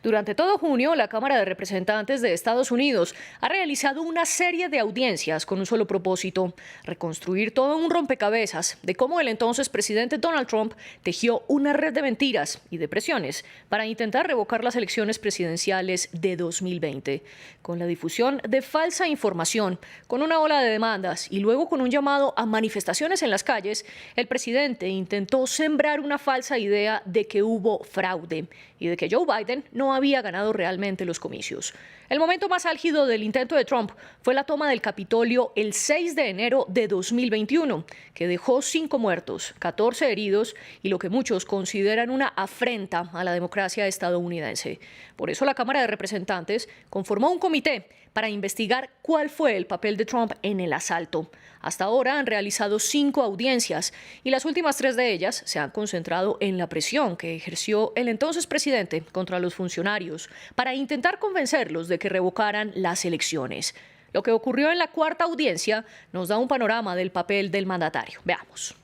Durante todo junio, la Cámara de Representantes de Estados Unidos ha realizado una serie de audiencias con un solo propósito: reconstruir todo un rompecabezas de cómo el entonces presidente Donald Trump tejió una red de mentiras y de presiones para intentar revocar las elecciones presidenciales de 2020. Con la difusión de falsa información, con una ola de demandas y luego con un llamado a manifestaciones en las calles, el presidente intentó sembrar una falsa idea de que hubo fraude y de que Joe Biden no había ganado realmente los comicios. El momento más álgido del intento de Trump fue la toma del Capitolio el 6 de enero de 2021, que dejó 5 muertos, 14 heridos y lo que muchos consideran una afrenta a la democracia estadounidense. Por eso la Cámara de Representantes conformó un comité para investigar cuál fue el papel de Trump en el asalto. Hasta ahora han realizado 5 audiencias y las últimas 3 de ellas se han concentrado en la presión que ejerció el entonces presidente contra los funcionarios para intentar convencerlos de que revocaran las elecciones. Lo que ocurrió en la 4ª audiencia nos da un panorama del papel del mandatario. Veamos.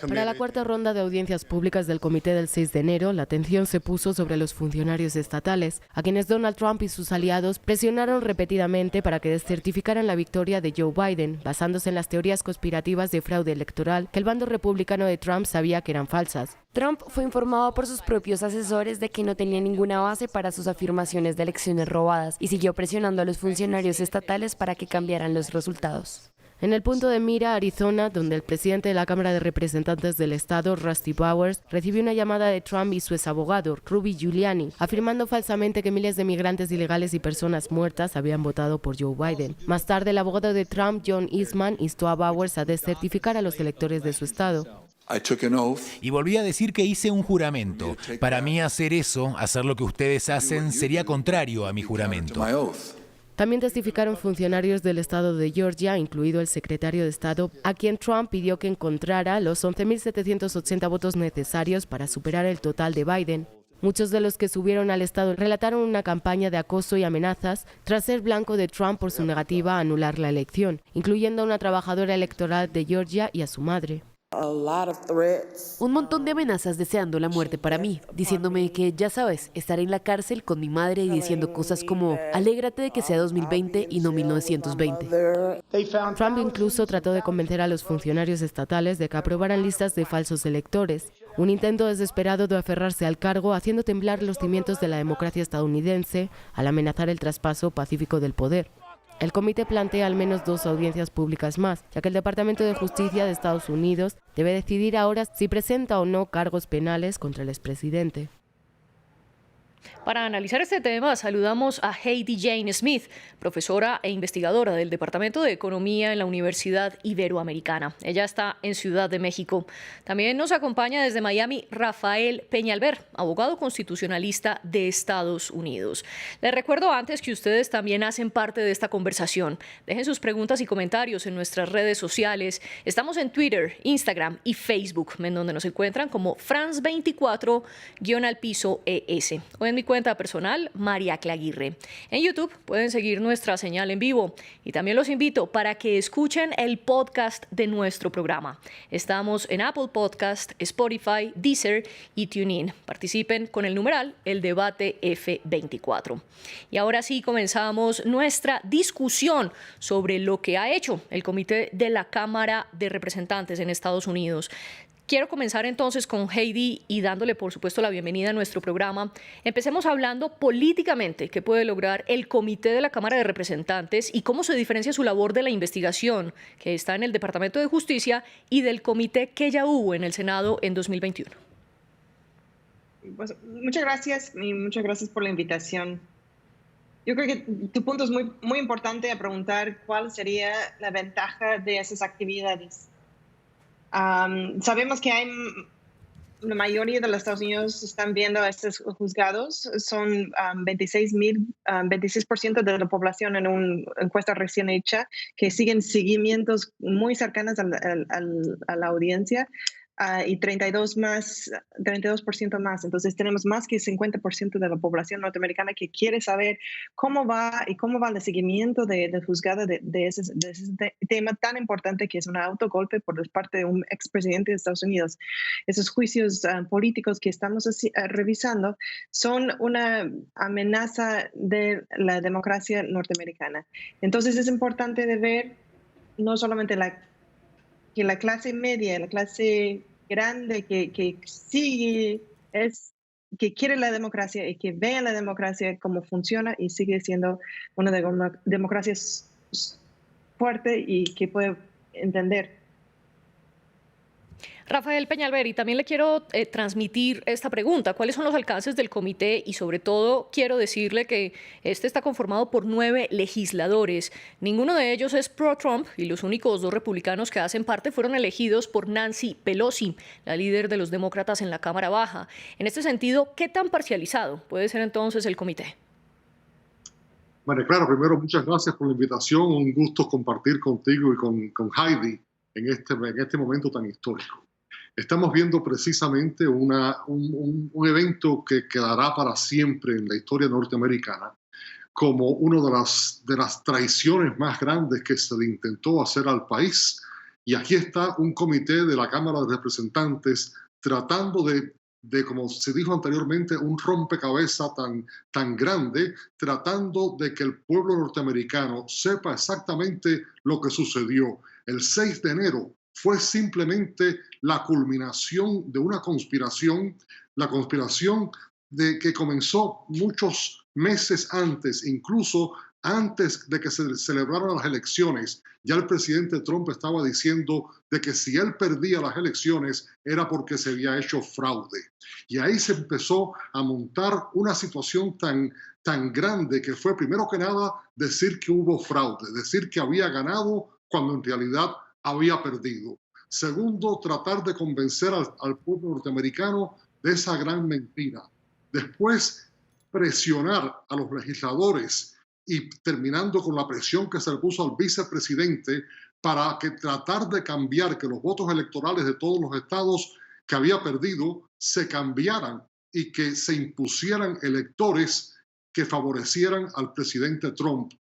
Para la 4ª ronda de audiencias públicas del comité del 6 de enero, la atención se puso sobre los funcionarios estatales, a quienes Donald Trump y sus aliados presionaron repetidamente para que descertificaran la victoria de Joe Biden, basándose en las teorías conspirativas de fraude electoral que el bando republicano de Trump sabía que eran falsas. Trump fue informado por sus propios asesores de que no tenía ninguna base para sus afirmaciones de elecciones robadas y siguió presionando a los funcionarios estatales para que cambiaran los resultados. En el punto de mira, Arizona, donde el presidente de la Cámara de Representantes del Estado, Rusty Bowers, recibió una llamada de Trump y su exabogado, Rudy Giuliani, afirmando falsamente que miles de migrantes ilegales y personas muertas habían votado por Joe Biden. Más tarde, el abogado de Trump, John Eastman, instó a Bowers a descertificar a los electores de su estado. Y volví a decir que hice un juramento. Para mí hacer eso, hacer lo que ustedes hacen, sería contrario a mi juramento. También testificaron funcionarios del estado de Georgia, incluido el secretario de Estado, a quien Trump pidió que encontrara los 11.780 votos necesarios para superar el total de Biden. Muchos de los que subieron al estado relataron una campaña de acoso y amenazas tras ser blanco de Trump por su negativa a anular la elección, incluyendo a una trabajadora electoral de Georgia y a su madre. Un montón de amenazas deseando la muerte para mí, diciéndome que, ya sabes, estaré en la cárcel con mi madre y diciendo cosas como: alégrate de que sea 2020 y no 1920. Trump incluso trató de convencer a los funcionarios estatales de que aprobaran listas de falsos electores, un intento desesperado de aferrarse al cargo, haciendo temblar los cimientos de la democracia estadounidense al amenazar el traspaso pacífico del poder. El comité plantea al menos 2 audiencias públicas más, ya que el Departamento de Justicia de Estados Unidos debe decidir ahora si presenta o no cargos penales contra el expresidente. Para analizar este tema, saludamos a Heidi Jane Smith, profesora e investigadora del Departamento de Economía en la Universidad Iberoamericana. Ella está en Ciudad de México. También nos acompaña desde Miami Rafael Peñalver, abogado constitucionalista de Estados Unidos. Les recuerdo antes que ustedes también hacen parte de esta conversación. Dejen sus preguntas y comentarios en nuestras redes sociales. Estamos en Twitter, Instagram y Facebook, en donde nos encuentran como France24-ES. O en mi cuenta personal, María Claguirre. En YouTube pueden seguir nuestra señal en vivo y también los invito para que escuchen el podcast de nuestro programa. Estamos en Apple Podcast, Spotify, Deezer y TuneIn. Participen con el numeral El Debate F24. Y ahora sí comenzamos nuestra discusión sobre lo que ha hecho el Comité de la Cámara de Representantes en Estados Unidos. Quiero comenzar entonces con Heidi y dándole, por supuesto, la bienvenida a nuestro programa. Empecemos hablando políticamente qué puede lograr el Comité de la Cámara de Representantes y cómo se diferencia su labor de la investigación que está en el Departamento de Justicia y del comité que ya hubo en el Senado en 2021. Pues, muchas gracias y muchas gracias por la invitación. Yo creo que tu punto es muy importante a preguntar cuál sería la ventaja de esas actividades. Sabemos que la mayoría de los Estados Unidos están viendo a estos juzgados. Son 26% de la población en una encuesta recién hecha que siguen seguimientos muy cercanos a la audiencia. y 32% más. Entonces tenemos más que 50% de la población norteamericana que quiere saber cómo va el seguimiento del juzgado de ese tema tan importante que es un autogolpe por parte de un expresidente de Estados Unidos. Esos juicios políticos que estamos revisando son una amenaza de la democracia norteamericana. Entonces es importante de ver no solamente que la clase media, la clase grande que sigue, que quiere la democracia y que vea la democracia cómo funciona y sigue siendo una democracia fuerte y que puede entender. Rafael Peñalver, y también le quiero transmitir esta pregunta. ¿Cuáles son los alcances del comité? Y sobre todo quiero decirle que este está conformado por 9 legisladores. Ninguno de ellos es pro-Trump y los únicos 2 republicanos que hacen parte fueron elegidos por Nancy Pelosi, la líder de los demócratas en la Cámara Baja. En este sentido, ¿qué tan parcializado puede ser entonces el comité? Bueno, claro, primero muchas gracias por la invitación. Un gusto compartir contigo y con Heidi en este momento tan histórico. Estamos viendo precisamente un evento que quedará para siempre en la historia norteamericana como una de las traiciones más grandes que se le intentó hacer al país. Y aquí está un comité de la Cámara de Representantes tratando de como se dijo anteriormente, un rompecabezas tan grande, tratando de que el pueblo norteamericano sepa exactamente lo que sucedió. El 6 de enero fue simplemente la culminación de una conspiración, la conspiración que comenzó muchos meses antes, incluso antes de que se celebraran las elecciones. Ya el presidente Trump estaba diciendo de que si él perdía las elecciones era porque se había hecho fraude. Y ahí se empezó a montar una situación tan grande que fue, primero que nada, decir que hubo fraude, decir que había ganado cuando en realidad había perdido. Segundo, tratar de convencer al pueblo norteamericano de esa gran mentira. Después, presionar a los legisladores y terminando con la presión que se le puso al vicepresidente para que tratar de cambiar que los votos electorales de todos los estados que había perdido se cambiaran y que se impusieran electores que favorecieran al presidente Trump,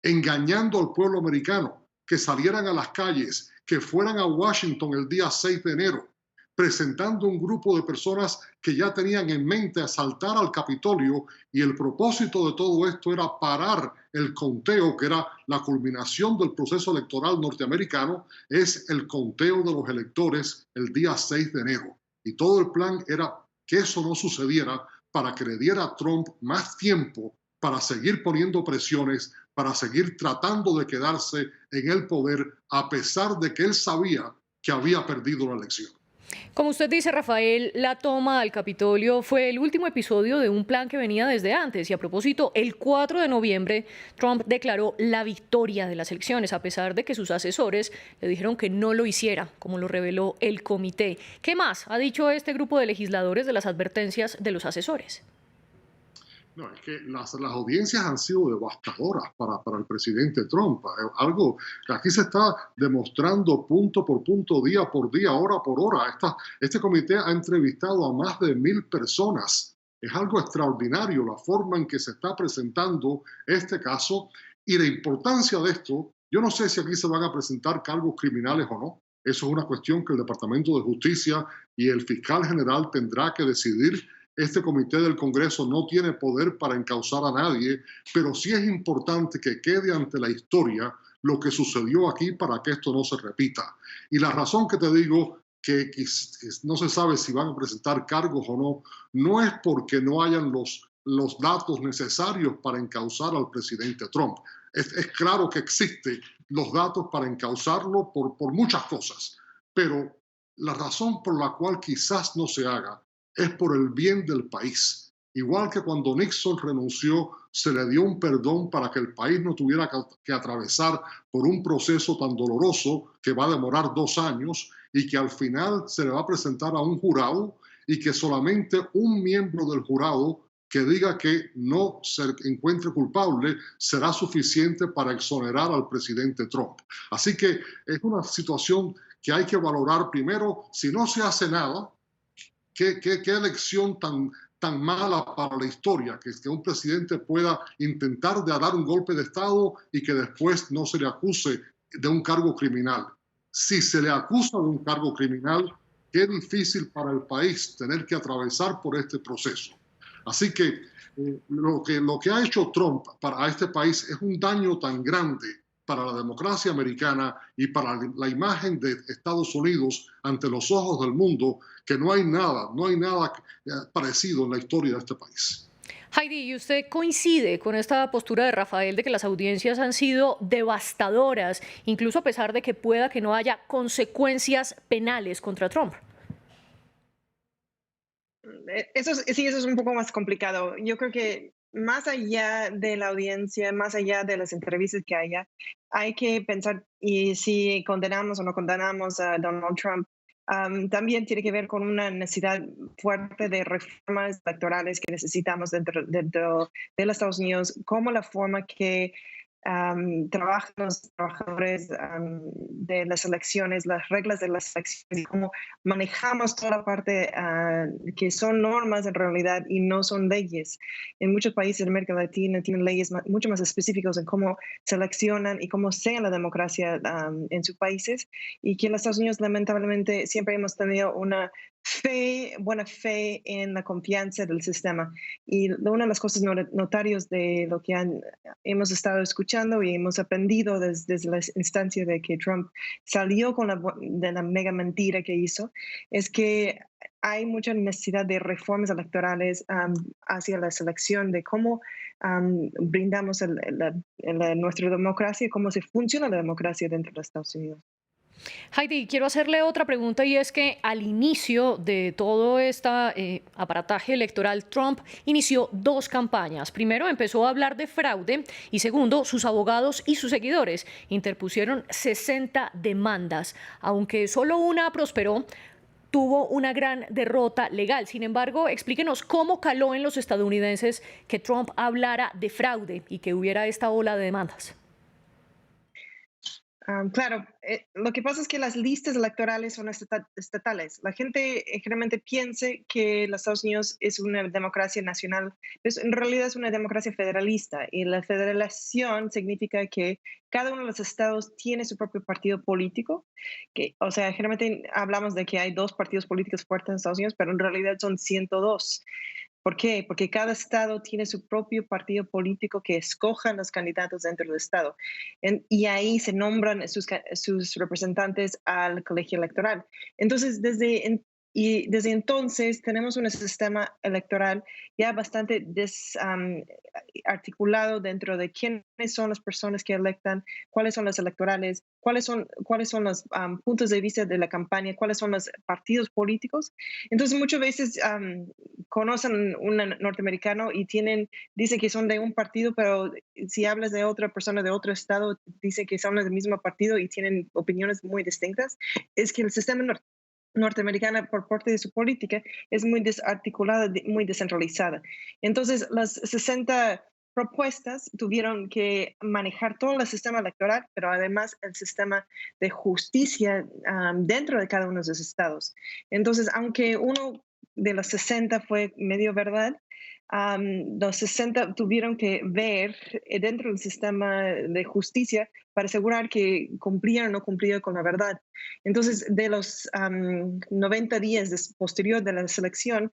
engañando al pueblo americano, que salieran a las calles, que fueran a Washington el día 6 de enero, presentando un grupo de personas que ya tenían en mente asaltar al Capitolio, y el propósito de todo esto era parar el conteo, que era la culminación del proceso electoral norteamericano, es el conteo de los electores el día 6 de enero. Y todo el plan era que eso no sucediera para que le diera a Trump más tiempo para seguir poniendo presiones, para seguir tratando de quedarse en el poder, a pesar de que él sabía que había perdido la elección. Como usted dice, Rafael, la toma al Capitolio fue el último episodio de un plan que venía desde antes. Y a propósito, el 4 de noviembre, Trump declaró la victoria de las elecciones, a pesar de que sus asesores le dijeron que no lo hiciera, como lo reveló el comité. ¿Qué más ha dicho este grupo de legisladores de las advertencias de los asesores? No, es que las audiencias han sido devastadoras para el presidente Trump. Algo que aquí se está demostrando punto por punto, día por día, hora por hora. Este comité ha entrevistado a más de 1,000 personas. Es algo extraordinario la forma en que se está presentando este caso y la importancia de esto. Yo no sé si aquí se van a presentar cargos criminales o no. Eso es una cuestión que el Departamento de Justicia y el fiscal general tendrá que decidir. Este comité del Congreso no tiene poder para encausar a nadie, pero sí es importante que quede ante la historia lo que sucedió aquí para que esto no se repita. Y la razón que te digo que no se sabe si van a presentar cargos o no, no es porque no hayan los datos necesarios para encausar al presidente Trump. Es claro que existen los datos para encausarlo por muchas cosas, pero la razón por la cual quizás no se haga es por el bien del país. Igual que cuando Nixon renunció, se le dio un perdón para que el país no tuviera que atravesar por un proceso tan doloroso que va a demorar 2 años y que al final se le va a presentar a un jurado y que solamente un miembro del jurado que diga que no se encuentre culpable será suficiente para exonerar al presidente Trump. Así que es una situación que hay que valorar primero. Si no se hace nada, qué elección tan mala para la historia, que un presidente pueda intentar de dar un golpe de Estado y que después no se le acuse de un cargo criminal. Si se le acusa de un cargo criminal, qué difícil para el país tener que atravesar por este proceso. Así que lo que ha hecho Trump para este país es un daño tan grande para la democracia americana y para la imagen de Estados Unidos ante los ojos del mundo, que no hay nada parecido en la historia de este país. Heidi, ¿y usted coincide con esta postura de Rafael de que las audiencias han sido devastadoras, incluso a pesar de que pueda que no haya consecuencias penales contra Trump? Eso es un poco más complicado. Yo creo que más allá de la audiencia, más allá de las entrevistas que haya, hay que pensar y si condenamos o no condenamos a Donald Trump. También tiene que ver con una necesidad fuerte de reformas electorales que necesitamos dentro de los Estados Unidos, como la forma que trabajan los trabajadores de las elecciones, las reglas de las elecciones y cómo manejamos toda la parte que son normas en realidad y no son leyes. En muchos países de América Latina tienen leyes mucho más específicas en cómo seleccionan y cómo sea la democracia en sus países, y que en los Estados Unidos lamentablemente siempre hemos tenido una buena fe en la confianza del sistema. Y una de las cosas notarias de lo que hemos estado escuchando y hemos aprendido desde la instancia de que Trump salió con la mega mentira que hizo, es que hay mucha necesidad de reformas electorales hacia la selección de cómo brindamos nuestra democracia, cómo se funciona la democracia dentro de los Estados Unidos. Heidi, quiero hacerle otra pregunta, y es que al inicio de todo este aparataje electoral, Trump inició dos campañas. Primero, empezó a hablar de fraude, y segundo, sus abogados y sus seguidores interpusieron 60 demandas. Aunque solo una prosperó, tuvo una gran derrota legal. Sin embargo, explíquenos cómo caló en los estadounidenses que Trump hablara de fraude y que hubiera esta ola de demandas. Claro, lo que pasa es que las listas electorales son estatales. La gente generalmente piensa que los Estados Unidos es una democracia nacional, pero en realidad es una democracia federalista, y la federación significa que cada uno de los estados tiene su propio partido político. O sea, generalmente hablamos de que hay 2 partidos políticos fuertes en Estados Unidos, pero en realidad son 102. ¿Por qué? Porque cada estado tiene su propio partido político que escojan los candidatos dentro del estado. Y ahí se nombran sus representantes al colegio electoral. Entonces, desde entonces tenemos un sistema electoral ya bastante articulado dentro de quiénes son las personas que electan, cuáles son los electorales, cuáles son los puntos de vista de la campaña, cuáles son los partidos políticos. Entonces, muchas veces conocen un norteamericano y dicen que son de un partido, pero si hablas de otra persona de otro estado, dicen que son del mismo partido y tienen opiniones muy distintas. Es que el sistema norteamericana, por parte de su política, es muy desarticulada, muy descentralizada. Entonces, las 60 propuestas tuvieron que manejar todo el sistema electoral, pero además el sistema de justicia dentro de cada uno de esos estados. Entonces, aunque uno de los 60 fue medio verdad, los 60 tuvieron que ver dentro del sistema de justicia para asegurar que cumplían o no cumplían con la verdad. Entonces, de los 90 días posterior de la selección,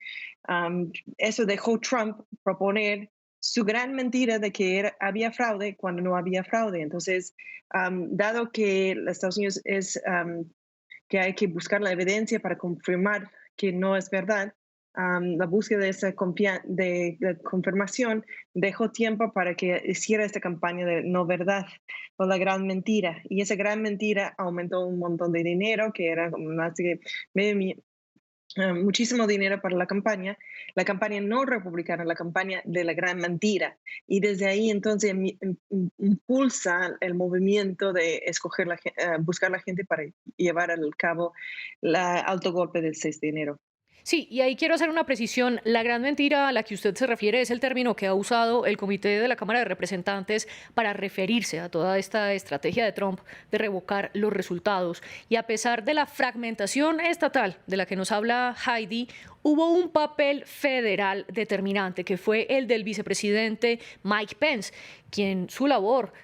eso dejó Trump proponer su gran mentira de que había fraude cuando no había fraude. Entonces, dado que los Estados Unidos que hay que buscar la evidencia para confirmar que no es verdad, la búsqueda de esa de confirmación dejó tiempo para que hiciera esta campaña de no verdad o la gran mentira. Y esa gran mentira aumentó un montón de dinero, que era más de muchísimo dinero para la campaña no republicana, la campaña de la gran mentira. Y desde ahí entonces impulsa el movimiento de buscar la gente para llevar al cabo el alto golpe del 6 de enero. Sí, y ahí quiero hacer una precisión. La gran mentira a la que usted se refiere es el término que ha usado el Comité de la Cámara de Representantes para referirse a toda esta estrategia de Trump de revocar los resultados. Y a pesar de la fragmentación estatal de la que nos habla Heidi, hubo un papel federal determinante, que fue el del vicepresidente Mike Pence,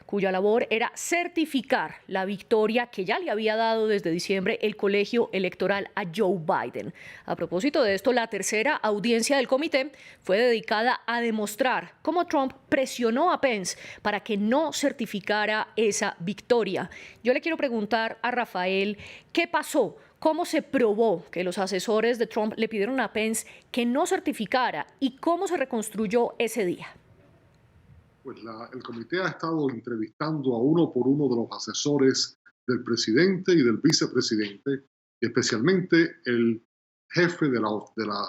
cuya labor era certificar la victoria que ya le había dado desde diciembre el colegio electoral a Joe Biden. A propósito de esto, la tercera audiencia del comité fue dedicada a demostrar cómo Trump presionó a Pence para que no certificara esa victoria. Yo le quiero preguntar a Rafael, ¿qué pasó? ¿Cómo se probó que los asesores de Trump le pidieron a Pence que no certificara y cómo se reconstruyó ese día? Pues el comité ha estado entrevistando a uno por uno de los asesores del presidente y del vicepresidente, especialmente el jefe de la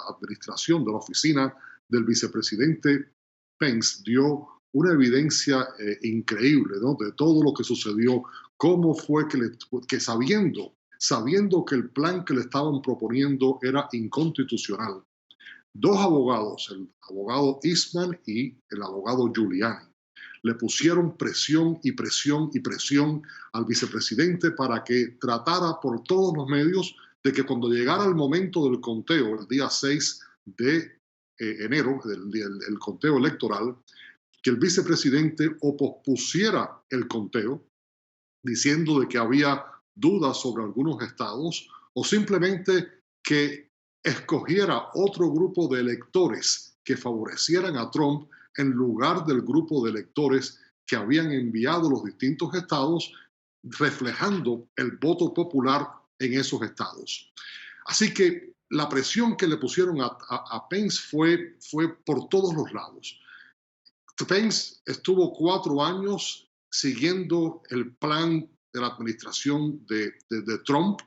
administración, de la oficina del vicepresidente Pence, dio una evidencia increíble, ¿no?, de todo lo que sucedió, cómo fue que sabiendo que el plan que le estaban proponiendo era inconstitucional, dos abogados, el abogado Eastman y el abogado Giuliani, le pusieron presión y presión y presión al vicepresidente para que tratara por todos los medios de que cuando llegara el momento del conteo, el día 6 de enero, el conteo electoral, que el vicepresidente o pospusiera el conteo, diciendo de que había dudas sobre algunos estados, o simplemente que escogiera otro grupo de electores que favorecieran a Trump en lugar del grupo de electores que habían enviado los distintos estados, reflejando el voto popular en esos estados. Así que la presión que le pusieron a Pence fue por todos los lados. Pence estuvo 4 años siguiendo el plan de la administración de Trump,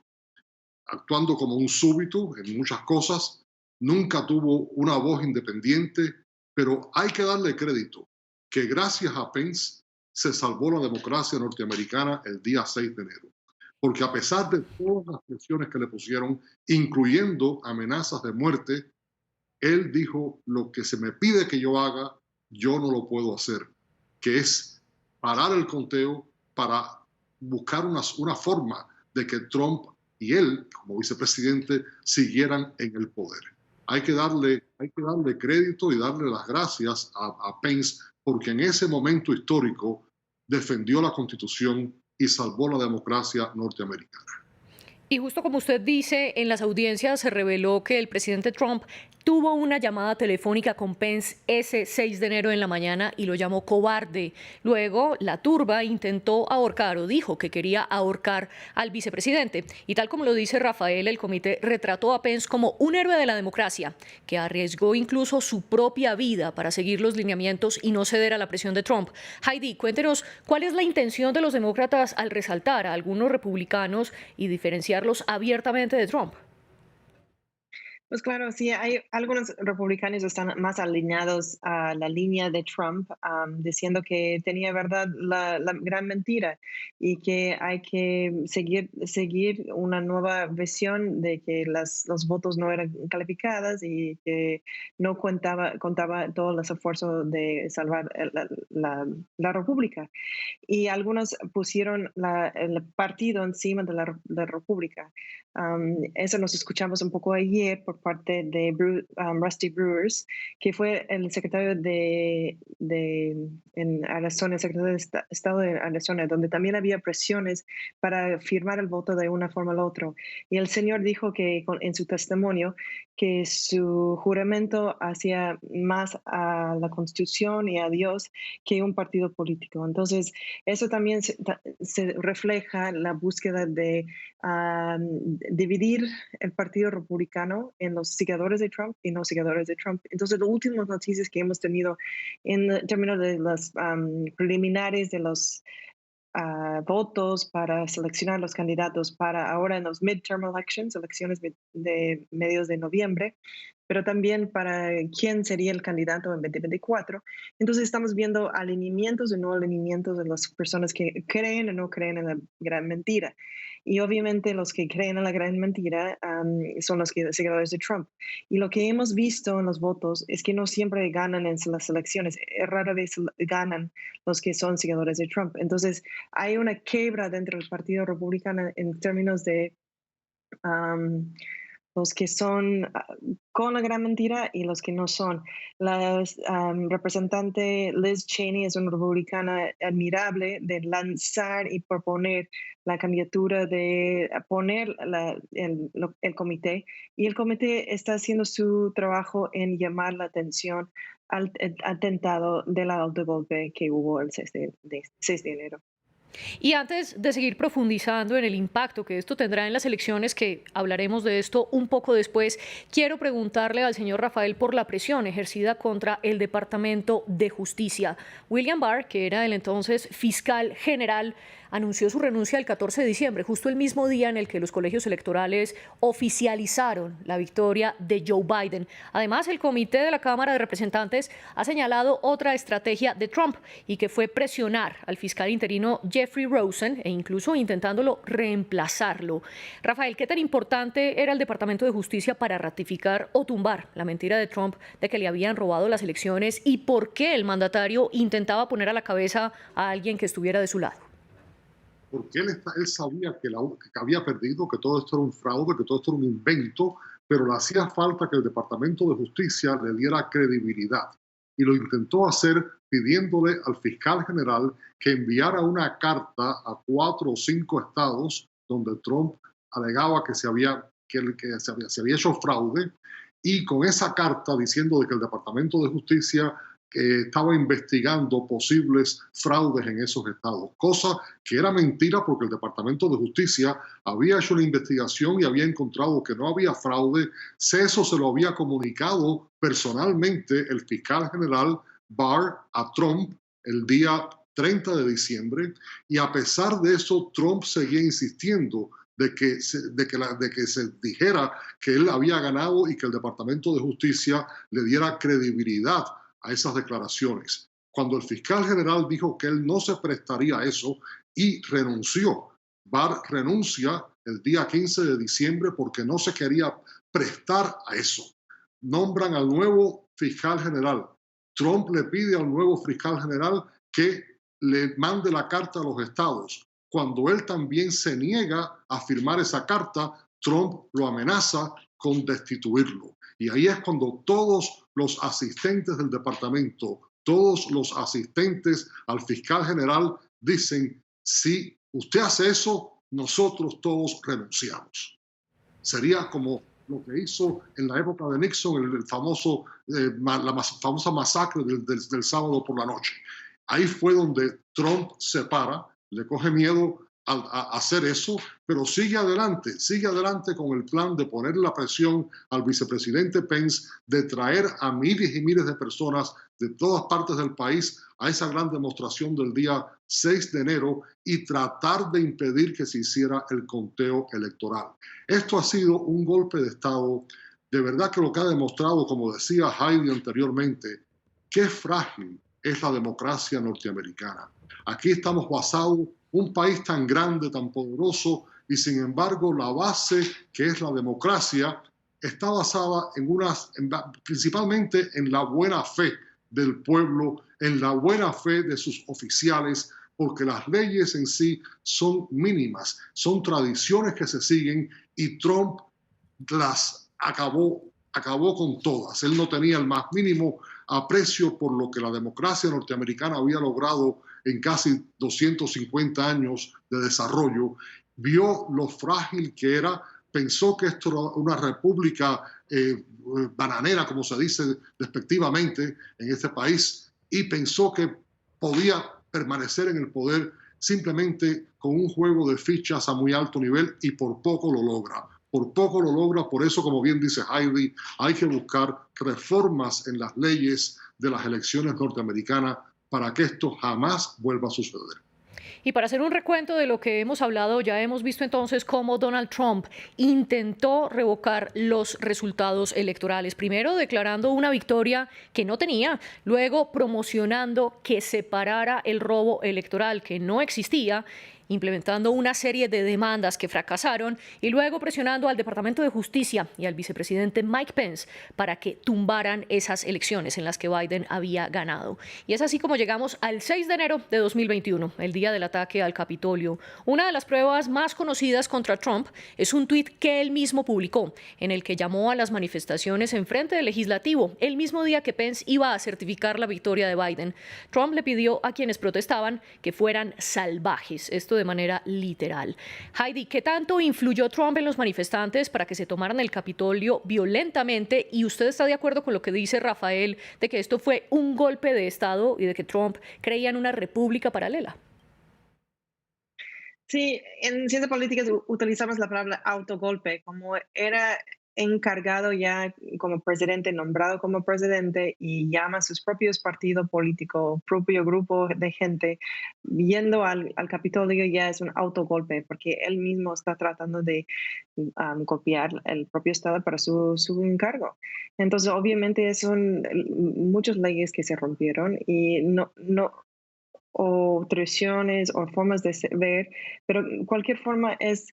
actuando como un súbdito en muchas cosas. Nunca tuvo una voz independiente, pero hay que darle crédito que gracias a Pence se salvó la democracia norteamericana el día 6 de enero. Porque a pesar de todas las presiones que le pusieron, incluyendo amenazas de muerte, él dijo: lo que se me pide que yo haga, yo no lo puedo hacer, que es parar el conteo para buscar una forma de que Trump y él, como vicepresidente, siguieran en el poder. Hay que darle crédito y darle las gracias a Pence, porque en ese momento histórico defendió la Constitución y salvó la democracia norteamericana. Y justo como usted dice, en las audiencias se reveló que el presidente Trump tuvo una llamada telefónica con Pence ese 6 de enero en la mañana y lo llamó cobarde. Luego, la turba intentó ahorcar o dijo que quería ahorcar al vicepresidente. Y tal como lo dice Rafael, el comité retrató a Pence como un héroe de la democracia, que arriesgó incluso su propia vida para seguir los lineamientos y no ceder a la presión de Trump. Heidi, cuéntenos, ¿cuál es la intención de los demócratas al resaltar a algunos republicanos y diferenciarlos abiertamente de Trump? Pues claro, sí, hay algunos republicanos que están más alineados a la línea de Trump, diciendo que tenía verdad la gran mentira y que hay que seguir una nueva visión de que los votos no eran calificadas y que no contaba todo el esfuerzo de salvar la República. Y algunos pusieron el partido encima de la República. Eso nos escuchamos un poco ayer por parte de Rusty Brewers, que fue el secretario en Arizona, el secretario de Estado de Arizona, donde también había presiones para firmar el voto de una forma u otra. Y el señor dijo que en su testimonio que su juramento hacía más a la Constitución y a Dios que un partido político. Entonces, eso también se refleja la búsqueda de dividir el Partido Republicano en los seguidores de Trump y no seguidores de Trump. Entonces, las últimas noticias que hemos tenido en términos de las preliminares de los votos para seleccionar los candidatos para ahora en los midterm elections, elecciones de medios de noviembre, pero también para quién sería el candidato en 2024. Entonces estamos viendo alineamientos y no alineamientos de las personas que creen o no creen en la gran mentira. Y obviamente los que creen en la gran mentira son los seguidores de Trump. Y lo que hemos visto en los votos es que no siempre ganan en las elecciones, rara vez ganan los que son seguidores de Trump. Entonces hay una quiebra dentro del Partido Republicano en términos de los que son con la gran mentira y los que no son. La representante Liz Cheney es una republicana admirable de lanzar y proponer la candidatura de poner el comité, y el comité está haciendo su trabajo en llamar la atención al atentado del autogolpe que hubo el 6 de enero. Y antes de seguir profundizando en el impacto que esto tendrá en las elecciones, que hablaremos de esto un poco después, quiero preguntarle al señor Rafael por la presión ejercida contra el Departamento de Justicia. William Barr, que era el entonces fiscal general, anunció su renuncia el 14 de diciembre, justo el mismo día en el que los colegios electorales oficializaron la victoria de Joe Biden. Además, el comité de la Cámara de Representantes ha señalado otra estrategia de Trump, y que fue presionar al fiscal interino Jeffrey Rosen e incluso intentándolo reemplazarlo. Rafael, ¿qué tan importante era el Departamento de Justicia para ratificar o tumbar la mentira de Trump de que le habían robado las elecciones, y por qué el mandatario intentaba poner a la cabeza a alguien que estuviera de su lado? Porque él sabía que había perdido, que todo esto era un fraude, que todo esto era un invento, pero le hacía falta que el Departamento de Justicia le diera credibilidad. Y lo intentó hacer pidiéndole al fiscal general que enviara una carta a 4 o 5 estados donde Trump alegaba que se había hecho fraude, y con esa carta diciendo de que el Departamento de Justicia estaba investigando posibles fraudes en esos estados, cosa que era mentira, porque el Departamento de Justicia había hecho una investigación y había encontrado que no había fraude. Eso se lo había comunicado personalmente el fiscal general Barr a Trump el día 30 de diciembre, y a pesar de eso Trump seguía insistiendo de que se dijera que él había ganado y que el Departamento de Justicia le diera credibilidad a esas declaraciones. Cuando el fiscal general dijo que él no se prestaría a eso y renunció, Barr renuncia el día 15 de diciembre porque no se quería prestar a eso. Nombran al nuevo fiscal general. Trump le pide al nuevo fiscal general que le mande la carta a los estados. Cuando él también se niega a firmar esa carta, Trump lo amenaza con destituirlo. Y ahí es cuando todos los asistentes del departamento, todos los asistentes al fiscal general dicen: si usted hace eso, nosotros todos renunciamos. Sería como lo que hizo en la época de Nixon, la famosa masacre del sábado por la noche. Ahí fue donde Trump se para, le coge miedo a hacer eso, pero sigue adelante con el plan de poner la presión al vicepresidente Pence, de traer a miles y miles de personas de todas partes del país a esa gran demostración del día 6 de enero y tratar de impedir que se hiciera el conteo electoral. Esto ha sido un golpe de Estado, de verdad, que lo que ha demostrado, como decía Heidi anteriormente, qué frágil es la democracia norteamericana. Aquí estamos basados, un país tan grande, tan poderoso, y sin embargo la base que es la democracia está basada principalmente en la buena fe del pueblo, en la buena fe de sus oficiales, porque las leyes en sí son mínimas, son tradiciones que se siguen, y Trump las acabó con todas. Él no tenía el más mínimo aprecio por lo que la democracia norteamericana había logrado en casi 250 años de desarrollo. Vio lo frágil que era, pensó que esto era una república bananera, como se dice despectivamente en este país, y pensó que podía permanecer en el poder simplemente con un juego de fichas a muy alto nivel, y por poco lo logra. Por eso, como bien dice Heidi, hay que buscar reformas en las leyes de las elecciones norteamericanas para que esto jamás vuelva a suceder. Y para hacer un recuento de lo que hemos hablado, ya hemos visto entonces cómo Donald Trump intentó revocar los resultados electorales. Primero declarando una victoria que no tenía, luego promocionando que se parara el robo electoral que no existía, implementando una serie de demandas que fracasaron y luego presionando al Departamento de Justicia y al vicepresidente Mike Pence para que tumbaran esas elecciones en las que Biden había ganado. Y es así como llegamos al 6 de enero de 2021, el día del ataque al Capitolio. Una de las pruebas más conocidas contra Trump es un tuit que él mismo publicó, en el que llamó a las manifestaciones en frente del legislativo, el mismo día que Pence iba a certificar la victoria de Biden. Trump le pidió a quienes protestaban que fueran salvajes. Esto de manera literal. Heidi, ¿qué tanto influyó Trump en los manifestantes para que se tomaran el Capitolio violentamente? ¿Y usted está de acuerdo con lo que dice Rafael de que esto fue un golpe de Estado y de que Trump creía en una república paralela? Sí, en ciencias políticas utilizamos la palabra autogolpe, como era encargado ya como presidente, nombrado como presidente y llama a sus propios partidos políticos, propio grupo de gente, yendo al Capitolio ya es un autogolpe, porque él mismo está tratando de copiar el propio Estado para su encargo. Entonces, obviamente, son muchas leyes que se rompieron y o tradiciones o formas de ver, pero cualquier forma es,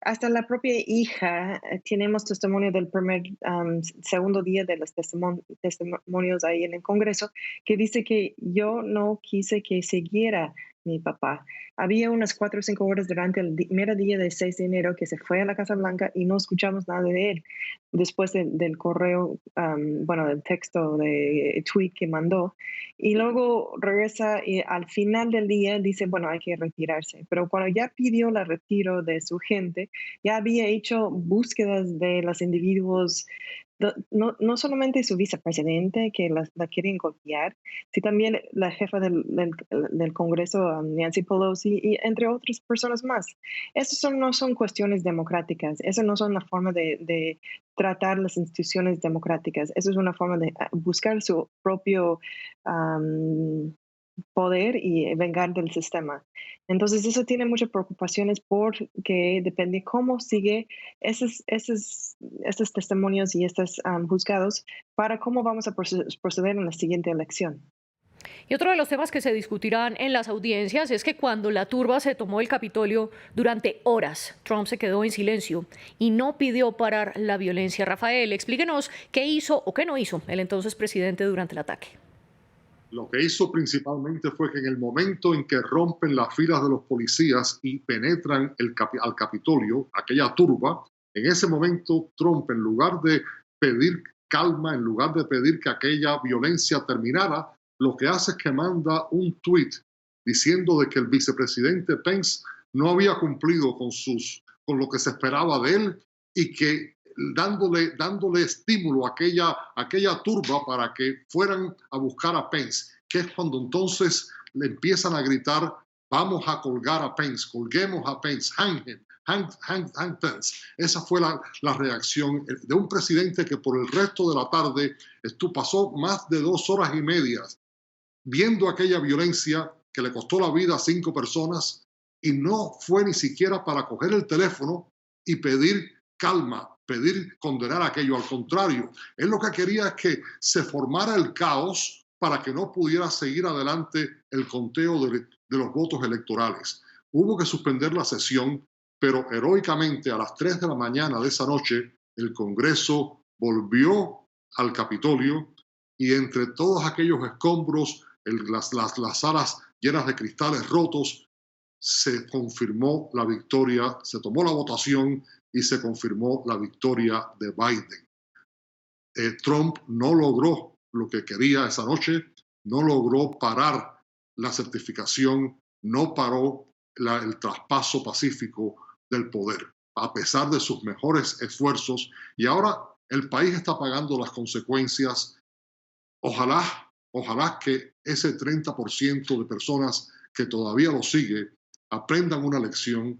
hasta la propia hija, tenemos testimonio del segundo día de los testimonios ahí en el Congreso, que dice que yo no quise que siguiera mi papá. Había unas 4 o 5 horas durante el primer día del 6 de enero que se fue a la Casa Blanca y no escuchamos nada de él. Después del correo, del texto, de tweet que mandó. Y luego regresa y al final del día dice, bueno, hay que retirarse. Pero cuando ya pidió el retiro de su gente, ya había hecho búsquedas de los individuos, no solamente su vicepresidente, que la quieren golpear, sino también la jefa del Congreso, Nancy Pelosi, y entre otras personas más. Esas no son cuestiones democráticas, eso no son una forma de tratar las instituciones democráticas, eso es una forma de buscar su propio poder y vengar del sistema. Entonces eso tiene muchas preocupaciones porque depende cómo sigue esos testimonios y estos juzgados para cómo vamos a proceder en la siguiente elección. Y otro de los temas que se discutirán en las audiencias es que cuando la turba se tomó el Capitolio durante horas, Trump se quedó en silencio y no pidió parar la violencia. Rafael, explíquenos qué hizo o qué no hizo el entonces presidente durante el ataque. Lo que hizo principalmente fue que en el momento en que rompen las filas de los policías y penetran al Capitolio, aquella turba, en ese momento Trump, en lugar de pedir calma, en lugar de pedir que aquella violencia terminara, lo que hace es que manda un tuit diciendo de que el vicepresidente Pence no había cumplido con lo que se esperaba de él y que dándole estímulo a aquella turba para que fueran a buscar a Pence, que es cuando entonces le empiezan a gritar, vamos a colgar a Pence, colguemos a Pence, hang Pence. Esa fue la reacción de un presidente que por el resto de la tarde pasó más de 2 horas y media viendo aquella violencia que le costó la vida a 5 personas y no fue ni siquiera para coger el teléfono y pedir calma, pedir condenar aquello. Al contrario, él lo que quería es que se formara el caos para que no pudiera seguir adelante el conteo de los votos electorales. Hubo que suspender la sesión, pero heroicamente a las 3 de la mañana de esa noche el Congreso volvió al Capitolio y entre todos aquellos escombros, las salas llenas de cristales rotos, se confirmó la victoria, se tomó la votación y se confirmó la victoria de Biden. Trump no logró lo que quería esa noche, no logró parar la certificación, no paró el traspaso pacífico del poder, a pesar de sus mejores esfuerzos. Y ahora el país está pagando las consecuencias. Ojalá que ese 30% de personas que todavía lo sigue aprendan una lección.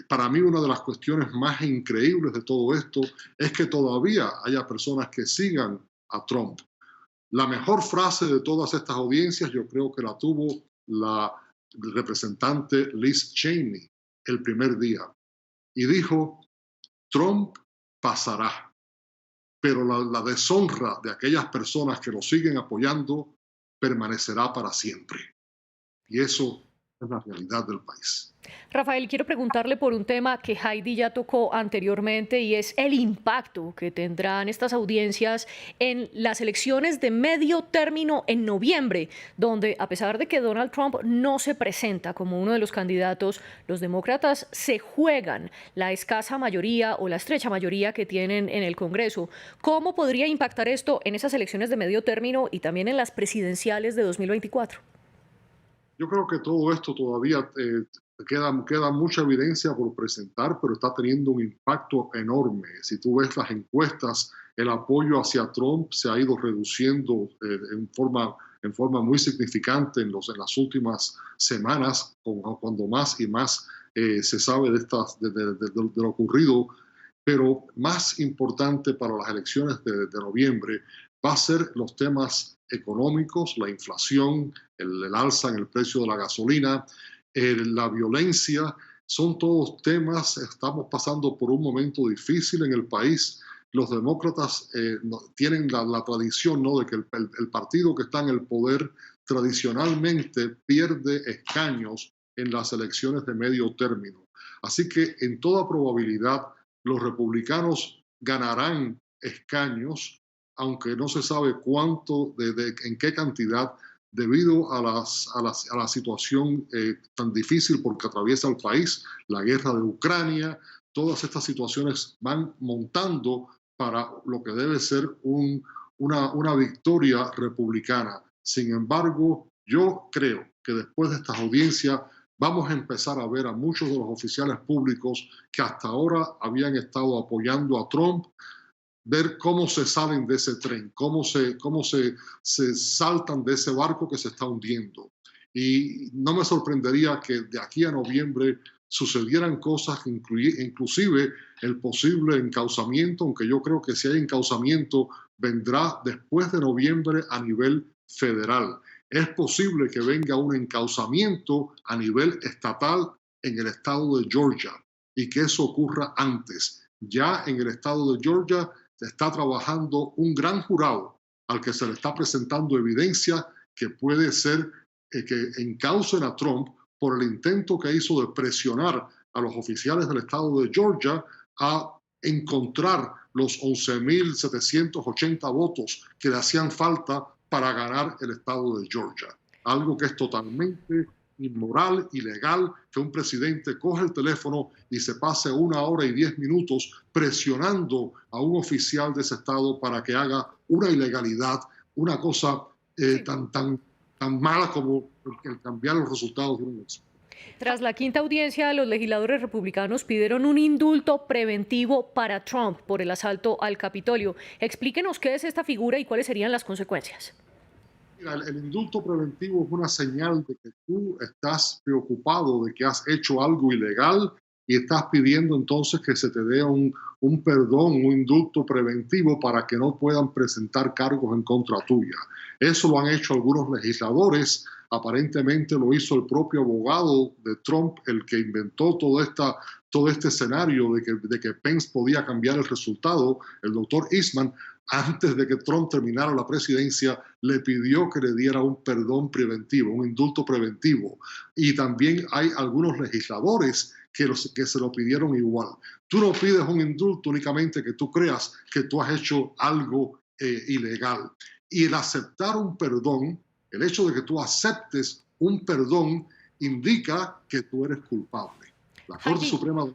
Para mí una de las cuestiones más increíbles de todo esto es que todavía haya personas que sigan a Trump. La mejor frase de todas estas audiencias yo creo que la tuvo la el representante Liz Cheney el primer día y dijo, Trump pasará, pero la deshonra de aquellas personas que lo siguen apoyando permanecerá para siempre. Y eso es la realidad del país. Rafael, quiero preguntarle por un tema que Heidi ya tocó anteriormente y es el impacto que tendrán estas audiencias en las elecciones de medio término en noviembre, donde a pesar de que Donald Trump no se presenta como uno de los candidatos, los demócratas se juegan la escasa mayoría o la estrecha mayoría que tienen en el Congreso. ¿Cómo podría impactar esto en esas elecciones de medio término y también en las presidenciales de 2024? Yo creo que todo esto todavía queda mucha evidencia por presentar, pero está teniendo un impacto enorme. Si tú ves las encuestas, el apoyo hacia Trump se ha ido reduciendo en forma muy significante en las últimas semanas, cuando más y más se sabe de lo ocurrido. Pero más importante para las elecciones de noviembre va a ser los temas económicos, la inflación, el alza en el precio de la gasolina, la violencia. Son todos temas. Estamos pasando por un momento difícil en el país. Los demócratas tienen la tradición, ¿no?, de que el partido que está en el poder tradicionalmente pierde escaños en las elecciones de medio término. Así que en toda probabilidad los republicanos ganarán escaños, aunque no se sabe cuánto, en qué cantidad, debido a la situación tan difícil porque atraviesa el país, la guerra de Ucrania. Todas estas situaciones van montando para lo que debe ser una victoria republicana. Sin embargo, yo creo que después de estas audiencias vamos a empezar a ver a muchos de los oficiales públicos que hasta ahora habían estado apoyando a Trump, ver cómo se salen de ese tren, cómo se saltan de ese barco que se está hundiendo. Y no me sorprendería que de aquí a noviembre sucedieran cosas, inclusive el posible encauzamiento, aunque yo creo que si hay encauzamiento vendrá después de noviembre a nivel federal. Es posible que venga un encauzamiento a nivel estatal en el estado de Georgia y que eso ocurra antes. Ya en el estado de Georgia está trabajando un gran jurado al que se le está presentando evidencia que puede ser que encaucen a Trump por el intento que hizo de presionar a los oficiales del estado de Georgia a encontrar los 11.780 votos que le hacían falta para ganar el estado de Georgia. Algo que es totalmente inmoral, ilegal, que un presidente coge el teléfono y se pase 1 hora y 10 minutos presionando a un oficial de ese estado para que haga una ilegalidad, una cosa tan mala como el cambiar los resultados de una elección. Tras la quinta audiencia, los legisladores republicanos pidieron un indulto preventivo para Trump por el asalto al Capitolio. Explíquenos qué es esta figura y cuáles serían las consecuencias. Mira, el indulto preventivo es una señal de que tú estás preocupado de que has hecho algo ilegal y estás pidiendo entonces que se te dé un perdón, un indulto preventivo para que no puedan presentar cargos en contra tuya. Eso lo han hecho algunos legisladores. Aparentemente lo hizo el propio abogado de Trump, el que inventó todo este escenario de que Pence podía cambiar el resultado. El doctor Eastman, antes de que Trump terminara la presidencia, le pidió que le diera un perdón preventivo, un indulto preventivo. Y también hay algunos legisladores que se lo pidieron igual. Tú no pides un indulto únicamente que tú creas que tú has hecho algo ilegal. Y el aceptar un perdón, el hecho de que tú aceptes un perdón, indica que tú eres culpable. La Corte Suprema de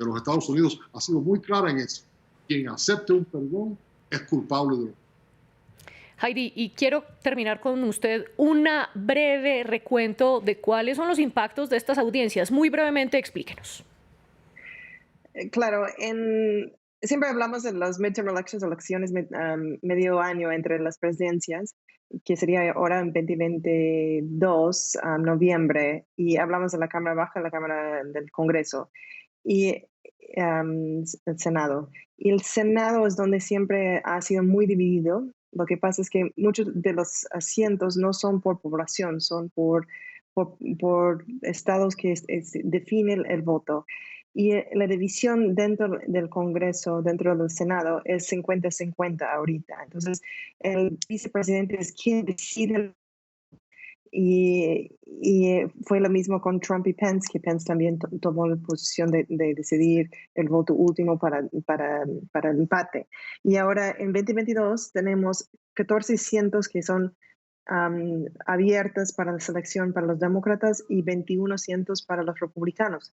los Estados Unidos ha sido muy clara en eso. Quien acepte un perdón es culpable de lo. Heidi, y quiero terminar con usted una breve recuento de cuáles son los impactos de estas audiencias. Muy brevemente, explíquenos. Claro, siempre hablamos de las midterm elections, elecciones medio año entre las presidencias, que sería ahora en 2022, noviembre, y hablamos de la Cámara Baja y la Cámara del Congreso y el Senado. Y el Senado es donde siempre ha sido muy dividido. Lo que pasa es que muchos de los asientos no son por población, son por por estados que definen el voto. Y la división dentro del Congreso, dentro del Senado, es 50-50 ahorita. Entonces, el vicepresidente es quien decide. Y fue lo mismo con Trump y Pence, que Pence también tomó la posición de decidir el voto último para el empate. Y ahora en 2022 tenemos 14 asientos que son abiertas para la selección para los demócratas y 21 asientos para los republicanos.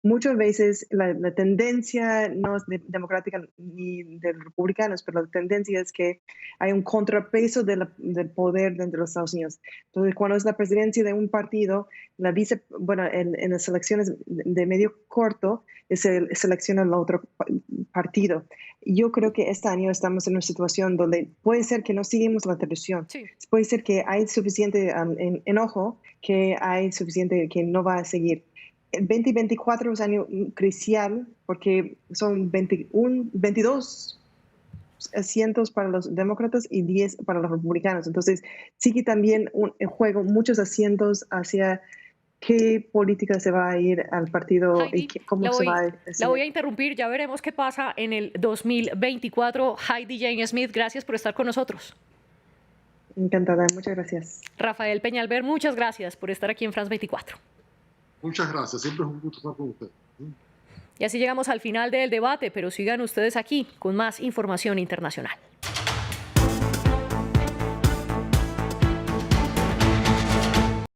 Muchas veces la tendencia no es democrática ni de los republicanos, pero la tendencia es que hay un contrapeso del poder dentro de los Estados Unidos. Entonces, cuando es la presidencia de un partido, en las elecciones de medio corto, se selecciona el otro partido. Yo creo que este año estamos en una situación donde puede ser que no seguimos la tradición. Sí. Puede ser que hay suficiente enojo, que hay suficiente que no va a seguir. El 2024 es un año crucial porque son 22 asientos para los demócratas y 10 para los republicanos. Entonces, sigue también en juego muchos asientos hacia qué política se va a ir al partido. Heidi, y cómo se va a ir. La voy a interrumpir, ya veremos qué pasa en el 2024. Heidi Jane Smith, gracias por estar con nosotros. Encantada, muchas gracias. Rafael Peñalver, muchas gracias por estar aquí en France 24. Muchas gracias, siempre es un gusto estar con usted. Y así llegamos al final del debate, pero sigan ustedes aquí con más información internacional.